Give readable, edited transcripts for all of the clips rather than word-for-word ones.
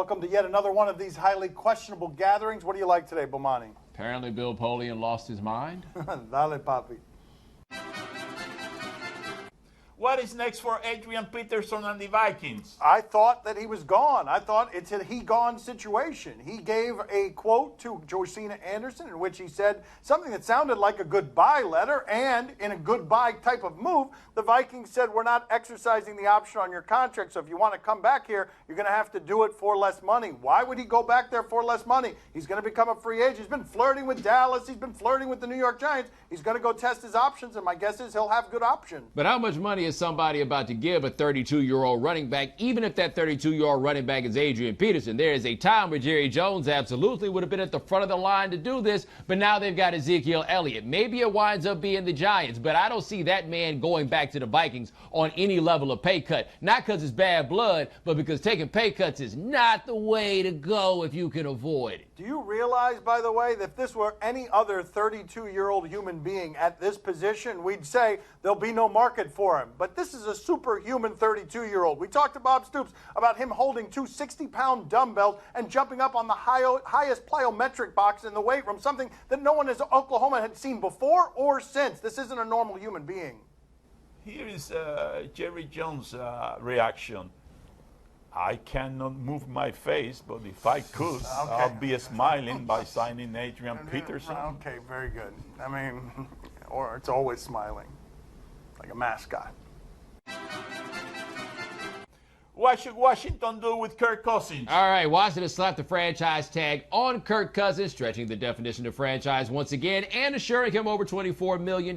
Welcome to yet another one of these highly questionable gatherings. What do you like today, Bomani? Apparently Bill Polian lost his mind. Dale, papi. What is next for Adrian Peterson and the Vikings? I thought that he was gone. I thought it's a he-gone situation. He gave a quote to Josina Anderson in which he said something that sounded like a goodbye letter, and in a goodbye type of move, the Vikings said, we're not exercising the option on your contract, so if you want to come back here, you're going to have to do it for less money. Why would he go back there for less money? He's going to become a free agent. He's been flirting with Dallas. He's been flirting with the New York Giants. He's going to go test his options, and my guess is he'll have good options. But how much money is somebody about to give a 32-year-old running back, even if that 32-year-old running back is Adrian Peterson? There is a time where Jerry Jones absolutely would have been at the front of the line to do this, but now they've got Ezekiel Elliott. Maybe it winds up being the Giants, but I don't see that man going back to the Vikings on any level of pay cut. Not because it's bad blood, but because taking pay cuts is not the way to go if you can avoid it. Do you realize, by the way, that if this were any other 32-year-old human being at this position, we'd say there'll be no market for him. But this is a superhuman 32-year-old. We talked to Bob Stoops about him holding two 60-pound dumbbells and jumping up on the highest plyometric box in the weight room, something that no one in Oklahoma had seen before or since. This isn't a normal human being. Here is Jerry Jones' reaction. I cannot move my face, but if I could, Okay. I'll be smiling by signing Adrian Peterson. Okay, very good. I mean, or it's always smiling, like a mascot. What should Washington do with Kirk Cousins? All right, Washington slapped the franchise tag on Kirk Cousins, stretching the definition of franchise once again and assuring him over $24 million.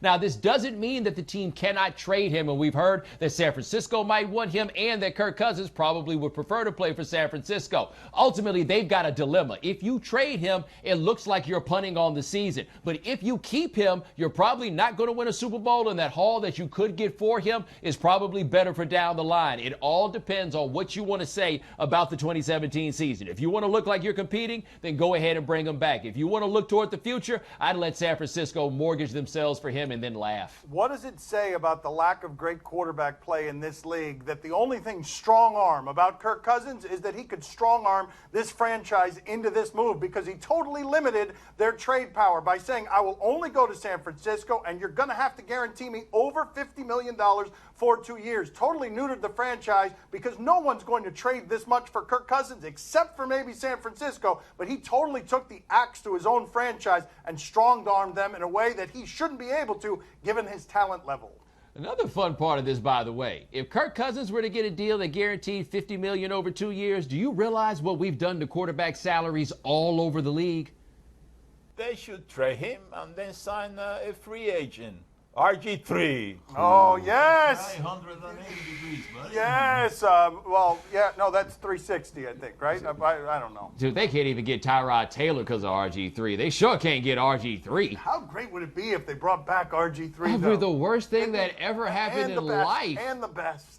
Now, this doesn't mean that the team cannot trade him, and we've heard that San Francisco might want him and that Kirk Cousins probably would prefer to play for San Francisco. Ultimately, they've got a dilemma. If you trade him, it looks like you're punting on the season. But if you keep him, you're probably not going to win a Super Bowl, and that haul that you could get for him is probably better for down the line. It all depends on what you want to say about the 2017 season. If you want to look like you're competing, then go ahead and bring him back. If you want to look toward the future, I'd let San Francisco mortgage themselves for him and then laugh. What does it say about the lack of great quarterback play in this league that the only thing strong arm about Kirk Cousins is that he could strong arm this franchise into this move, because he totally limited their trade power by saying, I will only go to San Francisco and you're going to have to guarantee me over $50 million for 2 years. Totally neutered the franchise, because no one's going to trade this much for Kirk Cousins except for maybe San Francisco. But he totally took the axe to his own franchise and strong-armed them in a way that he shouldn't be able to, given his talent level. Another fun part of this, by the way, if Kirk Cousins were to get a deal that guaranteed $50 million over 2 years, do you realize what we've done to quarterback salaries all over the league? They should trade him and then sign a free agent. RG3. Oh, yes. 180 degrees, buddy. Yes. Well, yeah, no, that's 360, I think, right? I don't know. Dude, they can't even get Tyrod Taylor because of RG3. They sure can't get RG3. How great would it be if they brought back RG3, That'd though? be the worst thing that ever happened in life. And the best.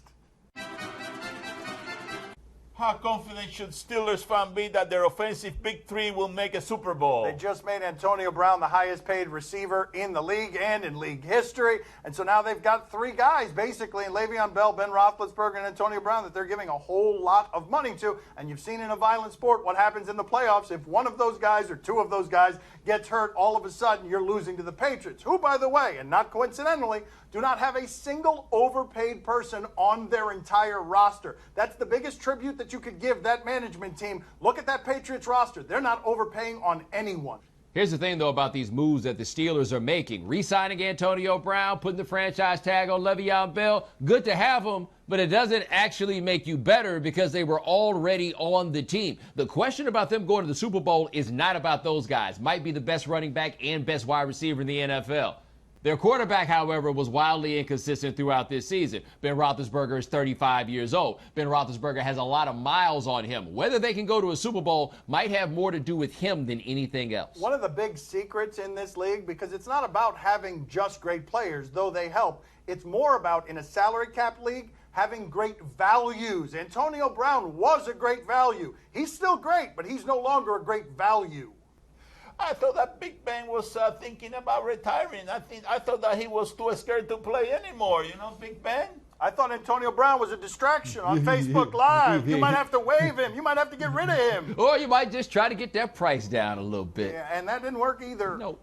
How confident should Steelers fan be that their offensive big three will make a Super Bowl? They just made Antonio Brown the highest paid receiver in the league and in league history. And so now they've got three guys, basically, in Le'Veon Bell, Ben Roethlisberger, and Antonio Brown, that they're giving a whole lot of money to. And you've seen in a violent sport what happens in the playoffs. If one of those guys or two of those guys gets hurt, all of a sudden you're losing to the Patriots, who, by the way, and not coincidentally, do not have a single overpaid person on their entire roster. That's the biggest tribute that you could give that management team. Look at that Patriots roster. They're not overpaying on anyone. Here's the thing, though, about these moves that the Steelers are making. Re-signing Antonio Brown, putting the franchise tag on Le'Veon Bell, good to have them, but it doesn't actually make you better because they were already on the team. The question about them going to the Super Bowl is not about those guys. Might be the best running back and best wide receiver in the NFL. Their quarterback, however, was wildly inconsistent throughout this season. Ben Roethlisberger is 35 years old. Ben Roethlisberger has a lot of miles on him. Whether they can go to a Super Bowl might have more to do with him than anything else. One of the big secrets in this league, because it's not about having just great players, though they help. It's more about, in a salary cap league, having great values. Antonio Brown was a great value. He's still great, but he's no longer a great value. I thought that Big Ben was thinking about retiring. I thought that he was too scared to play anymore. You know, Big Ben? I thought Antonio Brown was a distraction on Facebook Live. You might have to waive him. You might have to get rid of him. Or you might just try to get that price down a little bit. Yeah, and that didn't work either. No.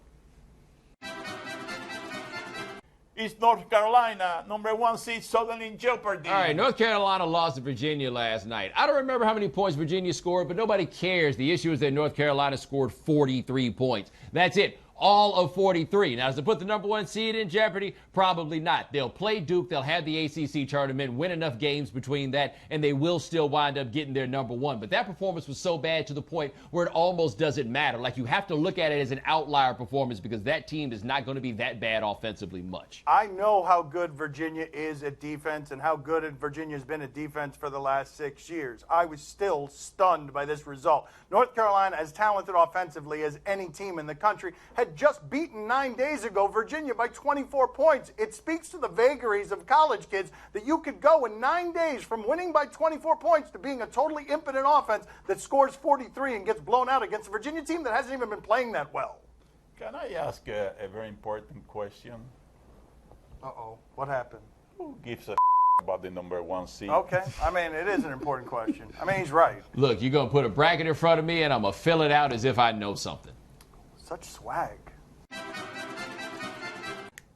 Is North Carolina, #1 seed, suddenly in jeopardy? All right, North Carolina lost to Virginia last night. I don't remember how many points Virginia scored, but nobody cares. The issue is that North Carolina scored 43 points. That's it. All of 43. Now, does it put the #1 seed in jeopardy? Probably not. They'll play Duke. They'll have the ACC tournament, win enough games between that, and they will still wind up getting their #1. But that performance was so bad to the point where it almost doesn't matter. Like, you have to look at it as an outlier performance because that team is not going to be that bad offensively much. I know how good Virginia is at defense and how good Virginia's been at defense for the last 6 years. I was still stunned by this result. North Carolina, as talented offensively as any team in the country, had just beaten 9 days ago Virginia by 24 points. It speaks to the vagaries of college kids that you could go in 9 days from winning by 24 points to being a totally impotent offense that scores 43 and gets blown out against a Virginia team that hasn't even been playing that well. Can I ask a very important question? Uh-oh, what happened? Who gives a about the #1 seed? Okay, I mean, it is an important question. I mean, he's right. Look, you're going to put a bracket in front of me, and I'm going to fill it out as if I know something. Such swag.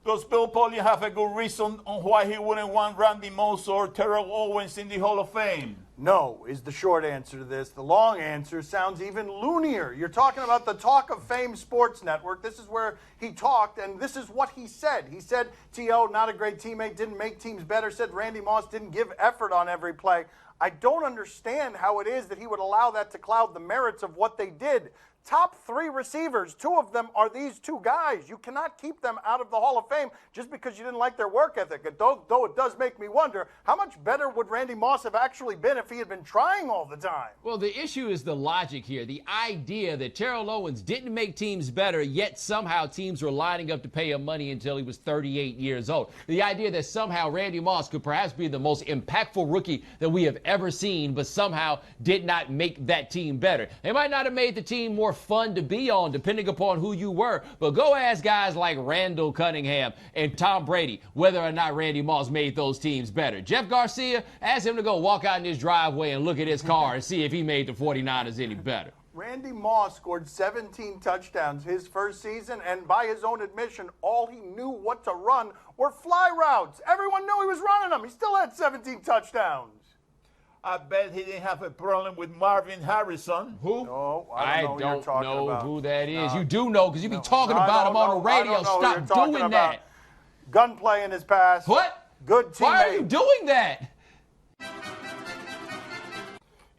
Does Bill Polian have a good reason on why he wouldn't want Randy Moss or Terrell Owens in the Hall of Fame? No is the short answer to this. The long answer sounds even loonier. You're talking about the Talk of Fame Sports Network. This is where he talked, and this is what he said. He said T.O., not a great teammate, didn't make teams better, said Randy Moss didn't give effort on every play. I don't understand how it is that he would allow that to cloud the merits of what they did. Top 3 receivers, 2 of them are these 2 guys. You cannot keep them out of the Hall of Fame just because you didn't like their work ethic. Though it does make me wonder, how much better would Randy Moss have actually been if he had been trying all the time? Well, the issue is the logic here. The idea that Terrell Owens didn't make teams better, yet somehow teams were lining up to pay him money until he was 38 years old. The idea that somehow Randy Moss could perhaps be the most impactful rookie that we have ever seen, but somehow did not make that team better. They might not have made the team more fun to be on, depending upon who you were. But go ask guys like Randall Cunningham and Tom Brady whether or not Randy Moss made those teams better. Jeff Garcia, ask him to go walk out in his driveway and look at his car and see if he made the 49ers any better. Randy Moss scored 17 touchdowns his first season, and by his own admission, all he knew what to run were fly routes. Everyone knew he was running them. He still had 17 touchdowns. I bet he didn't have a problem with Marvin Harrison. Who? No, I don't know about. who that is. You do know because you be talking about him on the radio. Stop doing that. Gunplay in his past. What? Good teammate. Why are you doing that?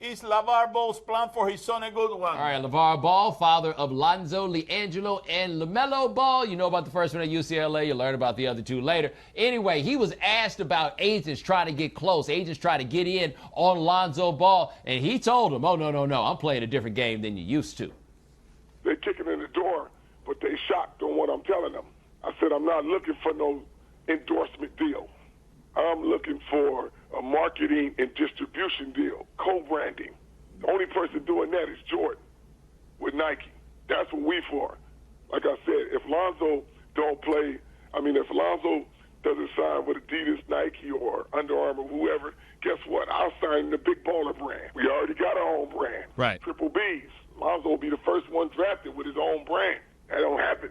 Is LeVar Ball's plan for his son a good one? All right, LeVar Ball, father of Lonzo, LiAngelo, and LaMelo Ball. You know about the first one at UCLA. You learn about the other 2 later. Anyway, he was asked about agents trying to get close, agents trying to get in on Lonzo Ball, and he told him, oh, no, I'm playing a different game than you used to. They're kicking in the door, but they shocked on what I'm telling them. I said, I'm not looking for no endorsement deal. I'm looking for a marketing and distribution deal, co-branding. The only person doing that is Jordan with Nike. That's what we for. Like I said, if Lonzo don't play, if Lonzo doesn't sign with Adidas, Nike, or Under Armour, whoever, guess what? I'll sign the Big Baller brand. We already got our own brand. Right. Triple B's. Lonzo will be the first one drafted with his own brand. That don't happen.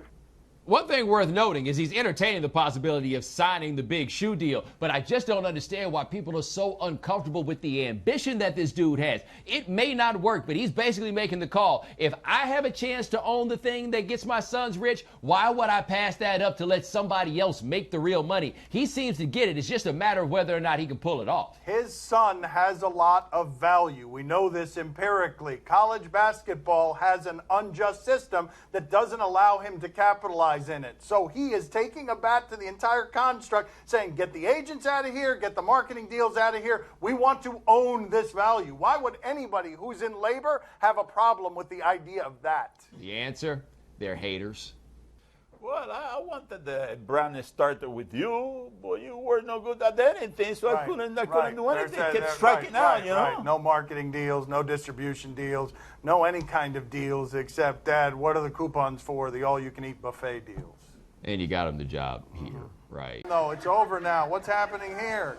One thing worth noting is he's entertaining the possibility of signing the big shoe deal, but I just don't understand why people are so uncomfortable with the ambition that this dude has. It may not work, but he's basically making the call. If I have a chance to own the thing that gets my sons rich, why would I pass that up to let somebody else make the real money? He seems to get it. It's just a matter of whether or not he can pull it off. His son has a lot of value. We know this empirically. College basketball has an unjust system that doesn't allow him to capitalize in it. So he is taking a bat to the entire construct, saying, get the agents out of here, get the marketing deals out of here. We want to own this value. Why would anybody who's in labor have a problem with the idea of that? The answer, they're haters. Well, I wanted the brand started with you, but you were no good at anything, so I couldn't do anything. Kept striking out, you know? Right. No marketing deals, no distribution deals, no any kind of deals except, Dad, what are the coupons for? The all-you-can-eat buffet deals. And you got him the job here, right? No, it's over now. What's happening here?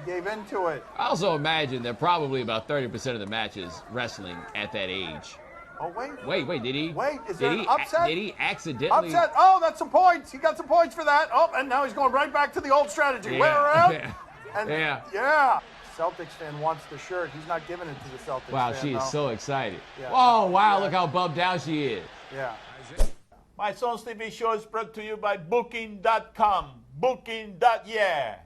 Gave into it. I also imagine that probably about 30% of the matches wrestling at that age. Oh, wait. Wait, did he? Wait, is there an upset? Did he accidentally? Upset. Oh, that's some points. He got some points for that. Oh, and now he's going right back to the old strategy. Yeah. Wear around. Yeah. And Yeah. Celtics fan wants the shirt. He's not giving it to the Celtics Wow, fan, she is though. so excited. Yeah. Oh, wow, Yeah. look how bummed out she is. Yeah. My Son's TV show is brought to you by Booking.com. Booking.yeah.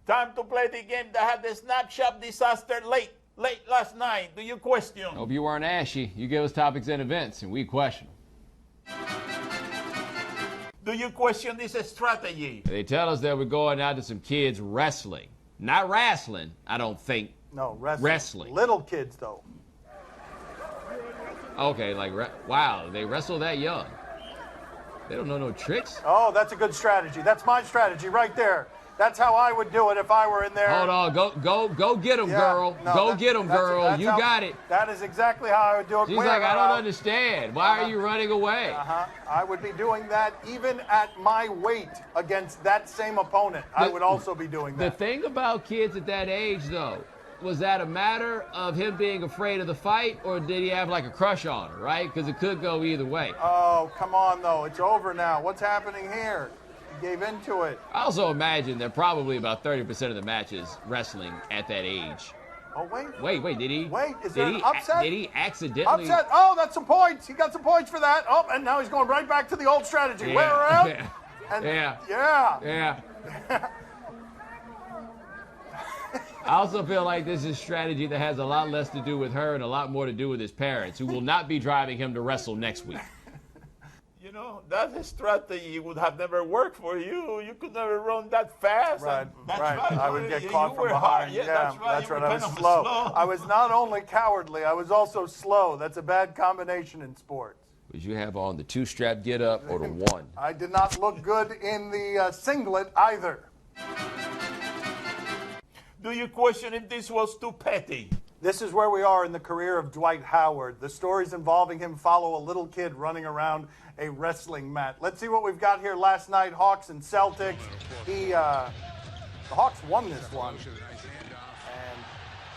Time to play the game that had the snapshot disaster late last night. Do you question? Hope you weren't ashy. You give us topics and events, and we question them. Do you question this strategy? They tell us that we're going out to some kids wrestling. Not wrestling, I don't think. No, wrestling. Wrestling. Little kids, though. Okay, like, wow, they wrestle that young. They don't know no tricks. Oh, that's a good strategy. That's my strategy right there. That's how I would do it if I were in there. Hold on, go get him, Yeah, girl. no, Go get him, girl. You got it. That is exactly how I would do it. She's Where like, I don't about? understand. Why are you running away? I would be doing that even at my weight against that same opponent. I would also be doing The that. thing about kids at that age, though, was that a matter of him being afraid of the fight, or did he have like a crush on her, right? Because it could go either way. Oh, come on, though. It's over now. What's happening here? He gave into it. I also imagine that probably about 30% of the matches wrestling at that age. Oh, wait. Wait, did he? Wait, is there an upset? Did he accidentally? Upset. Oh, that's some points. He got some points for that. Oh, and now he's going right back to the old strategy. Yeah. Wear around. Yeah. And Yeah. yeah. I also feel like this is strategy that has a lot less to do with her and a lot more to do with his parents, who will not be driving him to wrestle next week. You know, that strategy would have never worked for you. You could never run that fast. Right, and that's right. I would get You caught were from hard. behind. Yeah, that's right. You were I was kind of slow. slow. I was not only cowardly, I was also slow. That's a bad combination in sports. Would you have on the two-strap get-up or the one? I did not look good in the singlet either. Do you question if this was too petty? This is where we are in the career of Dwight Howard. The stories involving him follow a little kid running around a wrestling mat. Let's see what we've got here last night, Hawks and Celtics. The Hawks won this one, and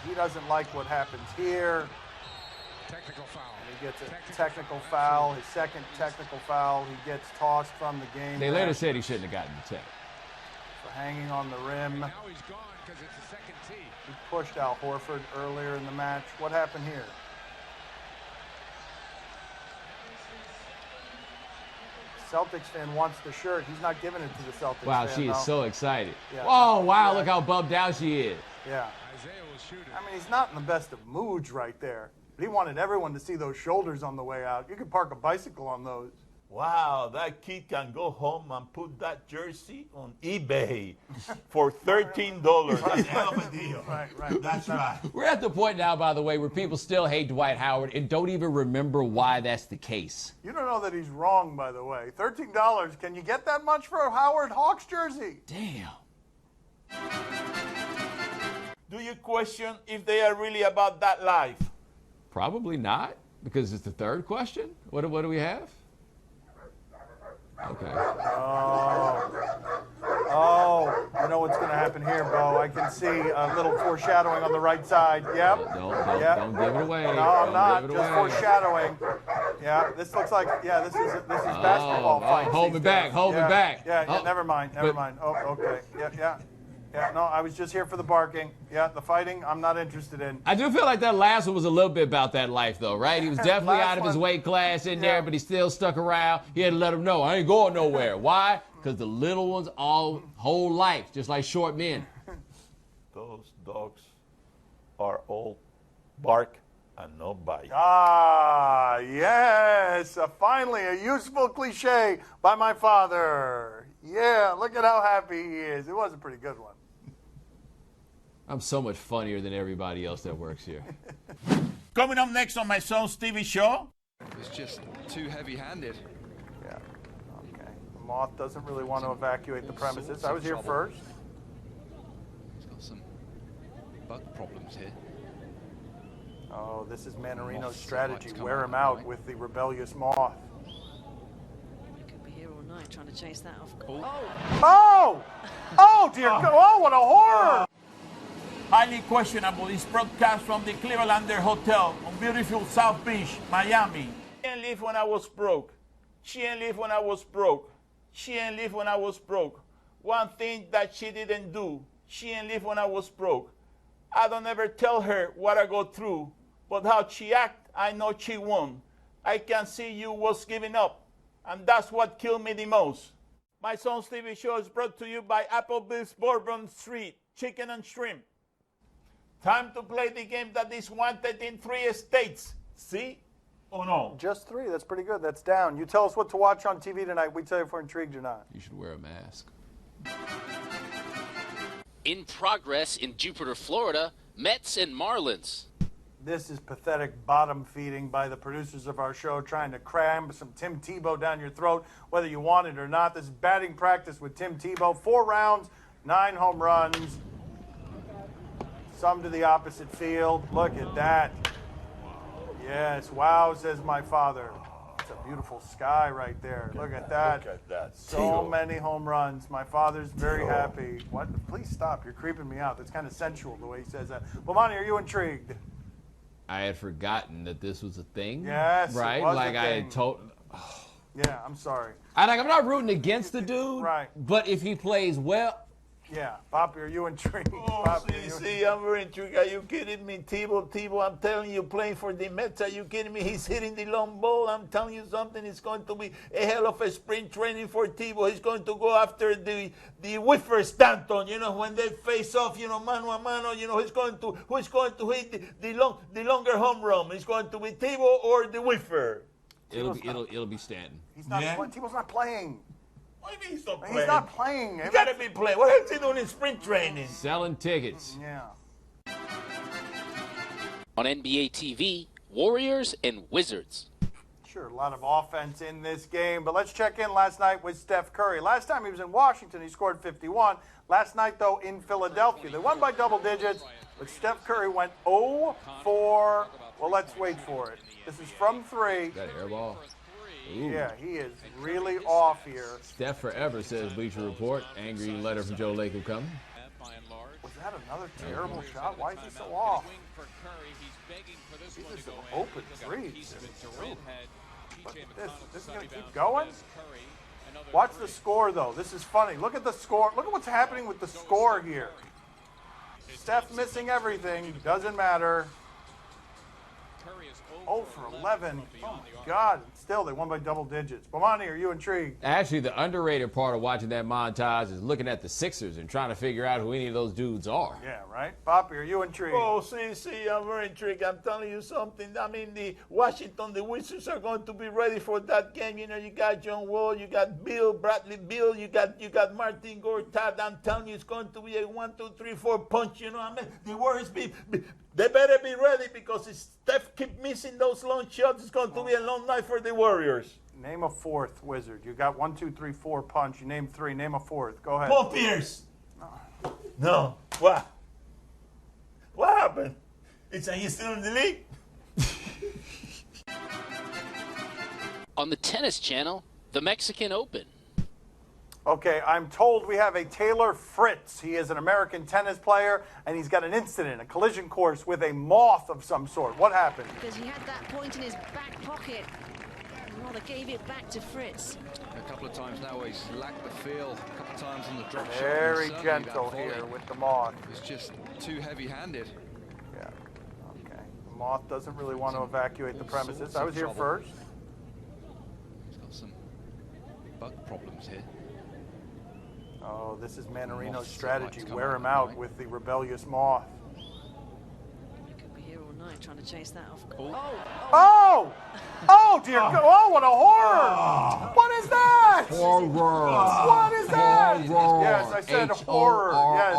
he doesn't like what happens here. Technical foul. And he gets a technical foul, his second technical foul. He gets tossed from the game. They later said he shouldn't have gotten the tech. For hanging on the rim. Now he's gone because it's the second tee. He pushed Al Horford earlier in the match. What happened here? Celtics fan wants the shirt. He's not giving it to the Celtics Wow, fan, she is though. so excited. Yeah. Oh, wow, Yeah. look how bummed out she is. Yeah. Isaiah will shoot it. I mean, he's not in the best of moods right there. But he wanted everyone to see those shoulders on the way out. You could park a bicycle on those. Wow, that kid can go home and put that jersey on eBay for $13. That's a hell of a deal. Right. That's right. We're at the point now, by the way, where people still hate Dwight Howard and don't even remember why that's the case. You don't know that he's wrong, by the way. $13. Can you get that much for a Howard Hawks jersey? Damn. Do you question if they are really about that life? Probably not, because it's the third question. What do we have? Okay. Oh, you know what's going to happen here, Bo. I can see a little foreshadowing on the right side. Yep. Don't give it away. No, I'm Don't not. give it Just away. foreshadowing. Yeah, this looks like, this is basketball fights. hold me these back, days. hold me back. Yeah, Oh, never mind. Oh, okay. Yeah, no, I was just here for the barking. Yeah, the fighting, I'm not interested in. I do feel like that last one was a little bit about that life, though, right? He was definitely Last out of his one- weight class in Yeah. there, but he still stuck around. He had to let him know, I ain't going nowhere. Why? Because the little ones all whole life, just like short men. Those dogs are all bark and no bite. Ah, yes, finally a useful cliche by my father. Yeah, look at how happy he is. It was a pretty good one. I'm so much funnier than everybody else that works here. Coming up next on my son's TV show. It's just too heavy-handed. Yeah, okay. The moth doesn't really want to evacuate the premises. I was here first. He's got some bug problems here. Oh, this is Manarino's Moths strategy. like to come Wear out him at out night. with the rebellious moth. He could be here all night. trying to chase that off. Oh! Oh, dear God. Oh, what a horror! Highly questionable. This broadcast from the Clevelander Hotel on beautiful South Beach, Miami. She ain't live when I was broke. She ain't live when I was broke. She ain't live when I was broke. One thing that she didn't do, she ain't live when I was broke. I don't ever tell her what I go through, but how she act, I know she won. I can see you was giving up, and that's what killed me the most. My son's TV show is brought to you by Applebee's Bourbon Street, Chicken and Shrimp. Time to play the game that is wanted in 3 states. See or no? Just 3. That's pretty good. That's down. You tell us what to watch on TV tonight. We tell you if we're intrigued or not. You should wear a mask. In progress in Jupiter, Florida, Mets and Marlins. This is pathetic bottom feeding by the producers of our show, trying to cram some Tim Tebow down your throat, whether you want it or not. This is batting practice with Tim Tebow. 4 rounds, 9 home runs. Some to the opposite field. Look at that. Yes, wow, says my father. It's a beautiful sky right there. Look at that. Look at that. So many home runs. My father's very happy. What? Please stop. You're creeping me out. That's kind of sensual the way he says that. Bomani, are you intrigued? I had forgotten that this was a thing. Yes, right. It was like a I thing. had told. Yeah, I'm sorry. I'm not rooting against the dude. Right. But if he plays well. Yeah, Poppy, are you intrigued? Oh, Poppy, see, I'm very intrigued. Are you kidding me? Tebow, I'm telling you, playing for the Mets, are you kidding me? He's hitting the long ball. I'm telling you something. It's going to be a hell of a spring training for Tebow. He's going to go after the whiffer Stanton, when they face off, mano a mano, who's going to hit the longer home run? It's going to be Tebow or the whiffer. It'll be Stanton. He's not. Yeah. Tebow's not playing. What do you mean he's not playing? He's not playing. You got to be playing. What else is he doing in spring training? Selling tickets. Yeah. On NBA TV, Warriors and Wizards. Sure, a lot of offense in this game, but let's check in last night with Steph Curry. Last time he was in Washington, he scored 51. Last night, though, in Philadelphia, they won by double digits, but Steph Curry went 0 for, well, let's wait for it. This is from 3. That air ball. Ooh. Yeah, he is really off here. Steph forever, says Bleacher Report. Angry letter from Joe Lacob coming. Was that another terrible shot? Why is he so off? These are some open threes. Look at this. This is going to keep going? Watch the score, though. This is funny. Look at the score. Look at what's happening with the score here. Steph missing everything. Doesn't matter. 0 for 11. Oh, my God. Still, they won by double digits. Bomani, are you intrigued? Actually, the underrated part of watching that montage is looking at the Sixers and trying to figure out who any of those dudes are. Yeah, right? Poppy, are you intrigued? Oh, see, I'm very intrigued. I'm telling you something. I mean, the Wizards are going to be ready for that game. You got John Wall, you got Bradley Beal, you got Martin Gortat. I'm telling you, it's going to be a 1, 2, 3, 4 punch. The Warriors they better be ready because if Steph keep missing those long shots, it's going to be a long night for the Warriors. Name a 4th Wizard. You got 1, 2, 3, 4 punch. You named 3. Name a 4th. Go ahead. Paul Pierce. No. What? What happened? He's still in the league? On the Tennis Channel, the Mexican Open. Okay, I'm told we have a Taylor Fritz. He is an American tennis player, and he's got an incident, a collision course with a moth of some sort. What happened? Because he had that point in his back pocket. And rather gave it back to Fritz. A couple of times now he's lacked the feel. A couple of times on the drop shot. Very and gentle that volley here with the moth. was just too heavy-handed. Yeah, okay. The moth doesn't really want to evacuate the premises. I was here first. He's got some bug problems here. Oh, this is Manarino's strategy. Wear him out with the rebellious moth. He could be here all night trying to chase that off. Oh! Oh, dear God. Oh, what a horror! What is that? Horror. What is that? Horror. Yes, I said horror. Yes.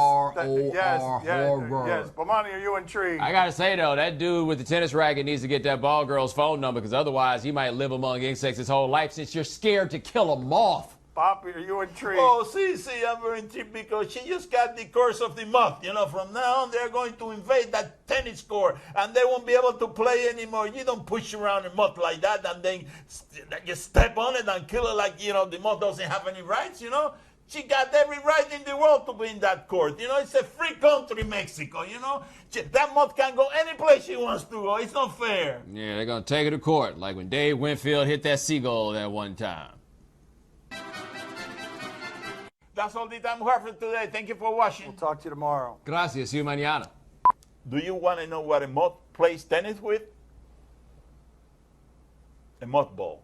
Horror. Yes. Bomani, are you intrigued? I gotta say though, that dude with the tennis racket needs to get that ball girl's phone number because otherwise he might live among insects his whole life since you're scared to kill a moth. Poppy, are you intrigued? Oh, see, I'm very intrigued because she just got the curse of the moth. You know, from now on, they're going to invade that tennis court, and they won't be able to play anymore. You don't push around a moth like that and then just step on it and kill it like, you know, the moth doesn't have any rights, you know. She got every right in the world to be in that court. You know, it's a free country, Mexico, you know. That moth can go any place she wants to go. It's not fair. Yeah, they're going to take her to court, like when Dave Winfield hit that seagull that one time. That's all the time we have for today. Thank you for watching. We'll talk to you tomorrow. Gracias. See you mañana. Do you want to know what a moth plays tennis with? A mothball.